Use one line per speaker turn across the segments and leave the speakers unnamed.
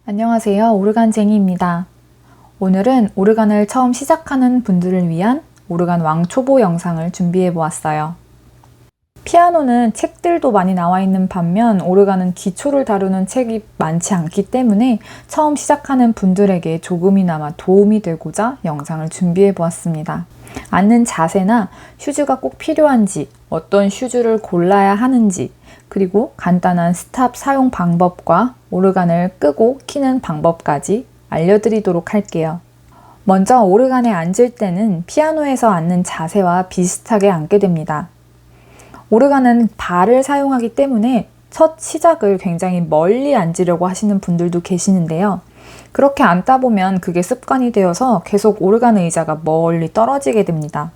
안녕하세요. 오르간쟁이입니다. 오늘은 오르간을 처음 시작하는 분들을 위한 오르간 왕초보 영상을 준비해 보았어요. 피아노는 책들도 많이 나와 있는 반면 오르간은 기초를 다루는 책이 많지 않기 때문에 처음 시작하는 분들에게 조금이나마 도움이 되고자 영상을 준비해 보았습니다. 앉는 자세나 슈즈가 꼭 필요한지, 어떤 슈즈를 골라야 하는지, 그리고 간단한 스탑 사용 방법과 오르간을 끄고 키는 방법까지 알려드리도록 할게요. 먼저 오르간에 앉을 때는 피아노에서 앉는 자세와 비슷하게 앉게 됩니다. 오르간은 발을 사용하기 때문에 첫 시작을 굉장히 멀리 앉으려고 하시는 분들도 계시는데요. 그렇게 앉다 보면 그게 습관이 되어서 계속 오르간 의자가 멀리 떨어지게 됩니다.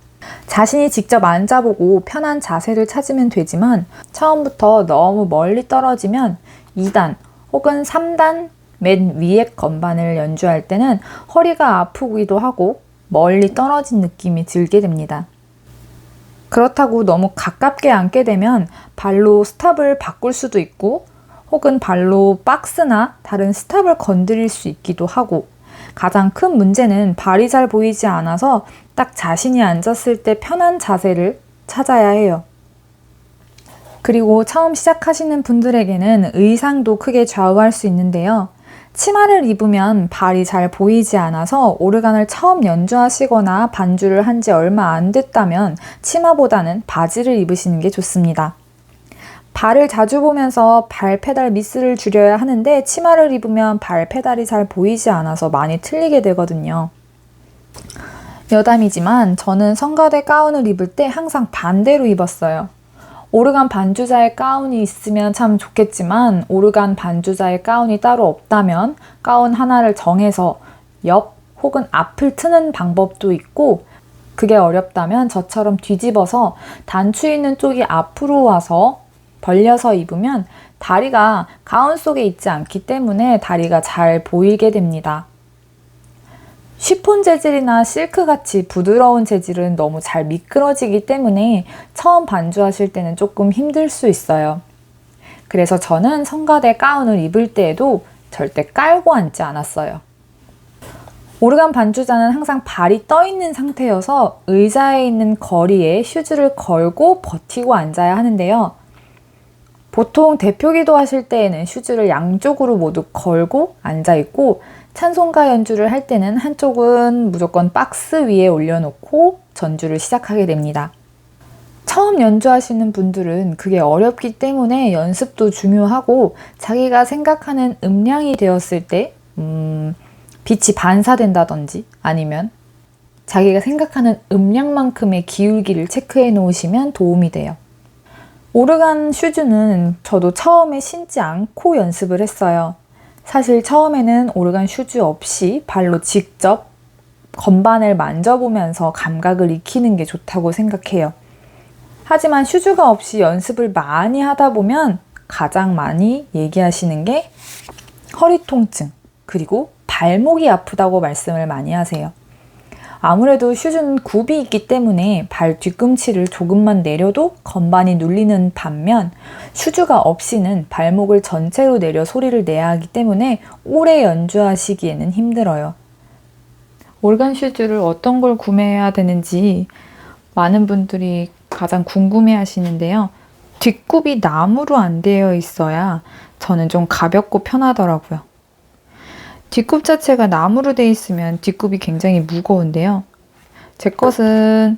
자신이 직접 앉아보고 편한 자세를 찾으면 되지만 처음부터 너무 멀리 떨어지면 2단 혹은 3단 맨 위에 건반을 연주할 때는 허리가 아프기도 하고 멀리 떨어진 느낌이 들게 됩니다. 그렇다고 너무 가깝게 앉게 되면 발로 스탑을 바꿀 수도 있고 혹은 발로 박스나 다른 스탑을 건드릴 수 있기도 하고 가장 큰 문제는 발이 잘 보이지 않아서 딱 자신이 앉았을 때 편한 자세를 찾아야 해요. 그리고 처음 시작하시는 분들에게는 의상도 크게 좌우할 수 있는데요. 치마를 입으면 발이 잘 보이지 않아서 오르간을 처음 연주하시거나 반주를 한 지 얼마 안 됐다면 치마보다는 바지를 입으시는 게 좋습니다. 발을 자주 보면서 발 페달 미스를 줄여야 하는데 치마를 입으면 발 페달이 잘 보이지 않아서 많이 틀리게 되거든요. 여담이지만 저는 성가대 가운을 입을 때 항상 반대로 입었어요. 오르간 반주자의 가운이 있으면 참 좋겠지만 오르간 반주자의 가운이 따로 없다면 가운 하나를 정해서 옆 혹은 앞을 트는 방법도 있고 그게 어렵다면 저처럼 뒤집어서 단추 있는 쪽이 앞으로 와서 벌려서 입으면 다리가 가운 속에 있지 않기 때문에 다리가 잘 보이게 됩니다. 쉬폰 재질이나 실크같이 부드러운 재질은 너무 잘 미끄러지기 때문에 처음 반주하실 때는 조금 힘들 수 있어요. 그래서 저는 성가대 가운을 입을 때에도 절대 깔고 앉지 않았어요. 오르간 반주자는 항상 발이 떠 있는 상태여서 의자에 있는 거리에 슈즈를 걸고 버티고 앉아야 하는데요. 보통 대표기도 하실 때에는 슈즈를 양쪽으로 모두 걸고 앉아있고 찬송가 연주를 할 때는 한쪽은 무조건 박스 위에 올려놓고 전주를 시작하게 됩니다. 처음 연주하시는 분들은 그게 어렵기 때문에 연습도 중요하고 자기가 생각하는 음량이 되었을 때 빛이 반사된다든지 아니면 자기가 생각하는 음량만큼의 기울기를 체크해 놓으시면 도움이 돼요. 오르간 슈즈는 저도 처음에 신지 않고 연습을 했어요. 사실 처음에는 오르간 슈즈 없이 발로 직접 건반을 만져보면서 감각을 익히는 게 좋다고 생각해요. 하지만 슈즈가 없이 연습을 많이 하다 보면 가장 많이 얘기하시는 게 허리 통증, 그리고 발목이 아프다고 말씀을 많이 하세요. 아무래도 슈즈는 굽이 있기 때문에 발 뒤꿈치를 조금만 내려도 건반이 눌리는 반면 슈즈가 없이는 발목을 전체로 내려 소리를 내야 하기 때문에 오래 연주하시기에는 힘들어요. 오르간 슈즈를 어떤 걸 구매해야 되는지 많은 분들이 가장 궁금해 하시는데요. 뒷굽이 나무로 안 되어 있어야 저는 좀 가볍고 편하더라고요. 뒷굽 자체가 나무로 되어 있으면 뒷굽이 굉장히 무거운데요. 제 것은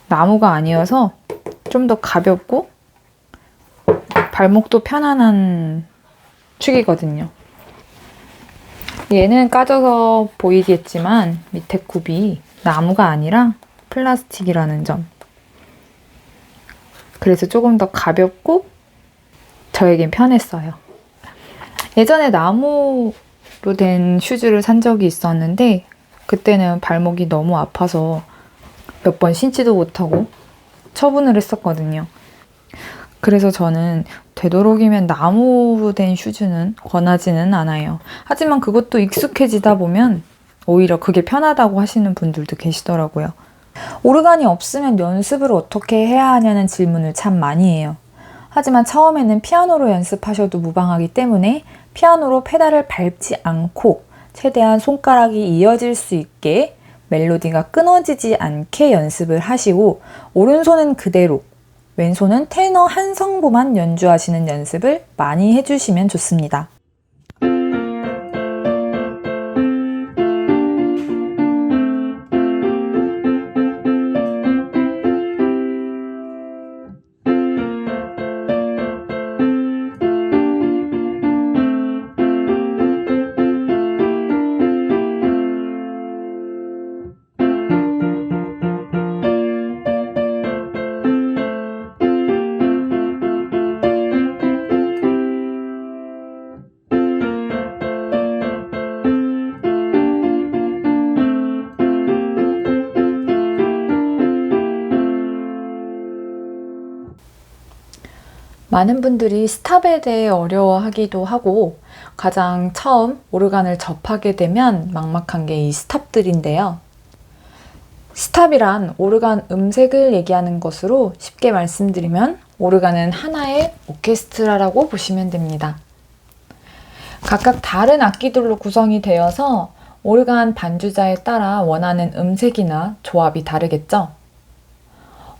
나무가 아니어서 좀 더 가볍고 발목도 편안한 축이거든요. 얘는 까져서 보이겠지만 밑에 굽이 나무가 아니라 플라스틱이라는 점. 그래서 조금 더 가볍고 저에겐 편했어요. 예전에 나무로 된 슈즈를 산 적이 있었는데 그때는 발목이 너무 아파서 몇 번 신지도 못하고 처분을 했었거든요. 그래서 저는 되도록이면 나무로 된 슈즈는 권하지는 않아요. 하지만 그것도 익숙해지다 보면 오히려 그게 편하다고 하시는 분들도 계시더라고요. 오르간이 없으면 연습을 어떻게 해야 하냐는 질문을 참 많이 해요. 하지만 처음에는 피아노로 연습하셔도 무방하기 때문에 피아노로 페달을 밟지 않고 최대한 손가락이 이어질 수 있게 멜로디가 끊어지지 않게 연습을 하시고 오른손은 그대로 왼손은 테너 한 성부만 연주하시는 연습을 많이 해주시면 좋습니다. 많은 분들이 스탑에 대해 어려워하기도 하고 가장 처음 오르간을 접하게 되면 막막한 게 이 스탑들인데요. 스탑이란 오르간 음색을 얘기하는 것으로 쉽게 말씀드리면 오르간은 하나의 오케스트라라고 보시면 됩니다. 각각 다른 악기들로 구성이 되어서 오르간 반주자에 따라 원하는 음색이나 조합이 다르겠죠.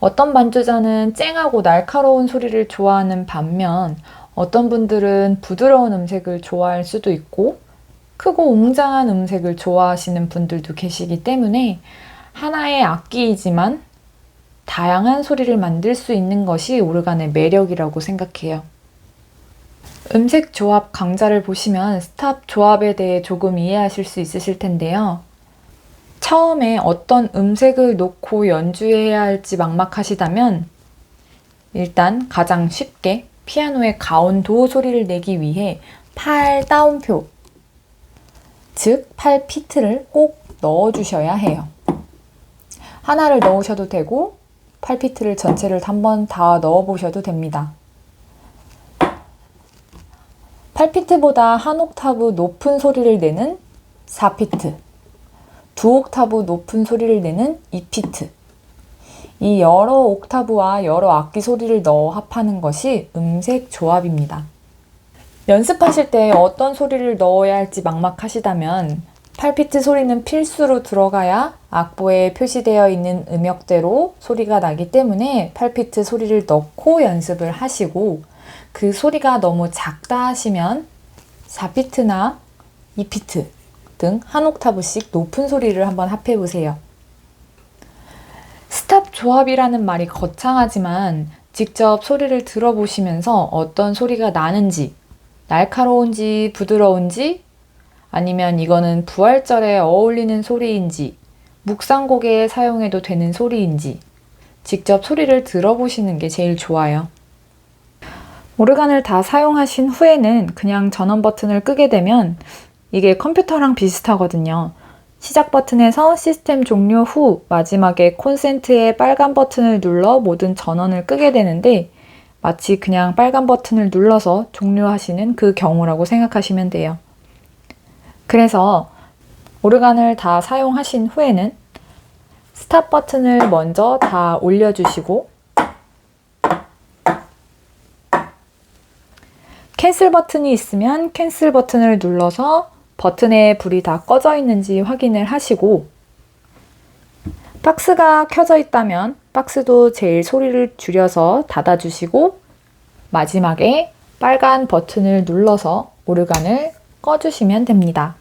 어떤 반주자는 쨍하고 날카로운 소리를 좋아하는 반면 어떤 분들은 부드러운 음색을 좋아할 수도 있고 크고 웅장한 음색을 좋아하시는 분들도 계시기 때문에 하나의 악기이지만 다양한 소리를 만들 수 있는 것이 오르간의 매력이라고 생각해요. 음색 조합 강좌를 보시면 스탑 조합에 대해 조금 이해하실 수 있으실 텐데요. 처음에 어떤 음색을 놓고 연주해야 할지 막막하시다면 일단 가장 쉽게 피아노의 가온도 소리를 내기 위해 팔 따옴표, 즉 팔 피트를 꼭 넣어주셔야 해요. 하나를 넣으셔도 되고 팔 피트를 전체를 한번 다 넣어보셔도 됩니다. 팔 피트보다 한 옥타브 높은 소리를 내는 4피트, 두 옥타브 높은 소리를 내는 2피트. 이 여러 옥타브와 여러 악기 소리를 넣어 합하는 것이 음색 조합입니다. 연습하실 때 어떤 소리를 넣어야 할지 막막하시다면 8피트 소리는 필수로 들어가야 악보에 표시되어 있는 음역대로 소리가 나기 때문에 8피트 소리를 넣고 연습을 하시고 그 소리가 너무 작다 하시면 4피트나 2피트 등 한 옥타브씩 높은 소리를 한번 합해 보세요. 스탑 조합이라는 말이 거창하지만 직접 소리를 들어보시면서 어떤 소리가 나는지, 날카로운지 부드러운지, 아니면 이거는 부활절에 어울리는 소리인지, 묵상곡에 사용해도 되는 소리인지 직접 소리를 들어보시는 게 제일 좋아요. 오르간을 다 사용하신 후에는 그냥 전원 버튼을 끄게 되면 이게 컴퓨터랑 비슷하거든요. 시작 버튼에서 시스템 종료 후 마지막에 콘센트의 빨간 버튼을 눌러 모든 전원을 끄게 되는데 마치 그냥 빨간 버튼을 눌러서 종료하시는 그 경우라고 생각하시면 돼요. 그래서 오르간을 다 사용하신 후에는 스탑 버튼을 먼저 다 올려주시고 캔슬 버튼이 있으면 캔슬 버튼을 눌러서 버튼에 불이 다 꺼져 있는지 확인을 하시고 박스가 켜져 있다면 박스도 제일 소리를 줄여서 닫아주시고 마지막에 빨간 버튼을 눌러서 오르간을 꺼주시면 됩니다.